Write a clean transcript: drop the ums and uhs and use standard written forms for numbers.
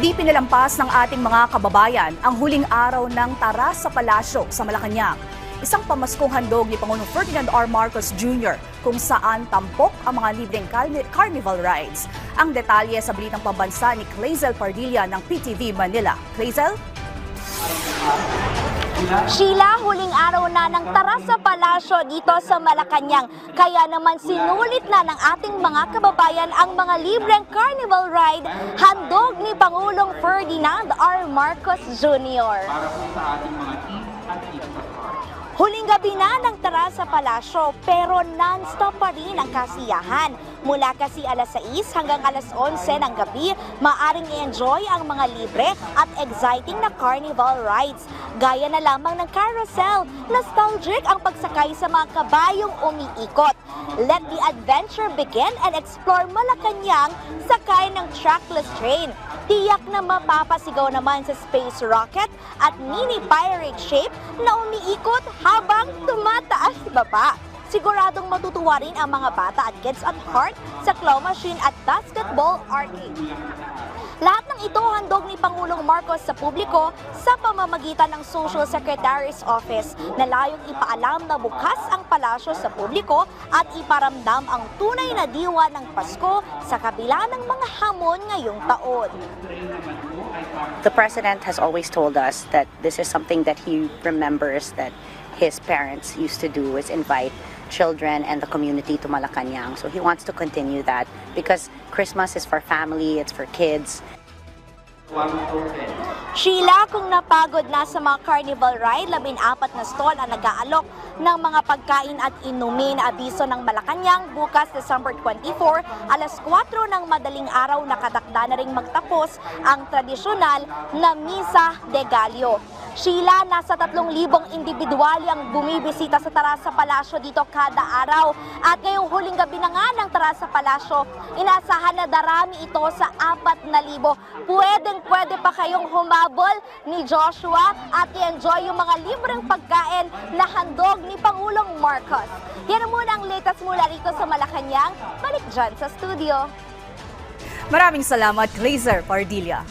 Hindi pinalampas ng ating mga kababayan ang huling araw ng Tara sa Palasyo sa Malacanang. Isang pamaskong handog ni Pangulong Ferdinand R. Marcos Jr. kung saan tampok ang mga libreng carnival rides. Ang detalye sa balitang pambansa ni Clazel Pardilla ng PTV Manila. Clazel? Sheila, huling araw na ng Tara sa Palasyo dito sa Malacanang. Kaya naman sinulit na ng ating mga kababayan ang mga libreng carnival ride handog ni Pangulong Ferdinand R. Marcos Jr. Para po sa ating mga team at team sa Huling gabi na ng Tara sa Palasyo pero non-stop pa rin ang kasiyahan. Mula kasi alas 6 hanggang alas 11 ng gabi, maaring i-enjoy ang mga libre at exciting na carnival rides. Gaya na lamang ng carousel, nostalgic ang pagsakay sa mga kabayong umiikot. Let the adventure begin and explore Malacanang sakay ng trackless train. Tiyak na mapapasigaw naman sa space rocket at mini pirate shape na umiikot habang tumataas baba. Siguradong matutuwa rin ang mga bata at kids at heart sa claw machine at basketball arcade. Lahat ng ito handog ni Pangulong Marcos sa publiko sa pamamagitan ng Social Secretary's Office na layong ipaalam na bukas ang palasyo sa publiko at iparamdam ang tunay na diwa ng Pasko sa kabila ng mga hamon ngayong taon. The President has always told us that this is something that he remembers that his parents used to do, is invite children and the community to Malacanang. So he wants to continue that because Christmas is for family, it's for kids. Sheila, kung napagod na sa mga carnival ride, 14 na stall ang nag-aalok ng mga pagkain at inumin. Abiso ng Malacanang, bukas December 24, alas 4 ng madaling araw nakatakda na ring magtapos ang tradisyonal na Misa de Gallo. Sheila, nasa 3,000 individual ang bumibisita sa Tara sa Palasyo dito kada araw. At ngayong huling gabi na nga ng Tara sa Palasyo, inasahan na darami ito sa 4,000. Pwede pa kayong humabol ni Joshua at i-enjoy yung mga libreng pagkain na handog ni Pangulong Marcos. Yan muna ang latest mula rito sa Malacanang. Balik dyan sa studio. Maraming salamat, Clazel Pardilla.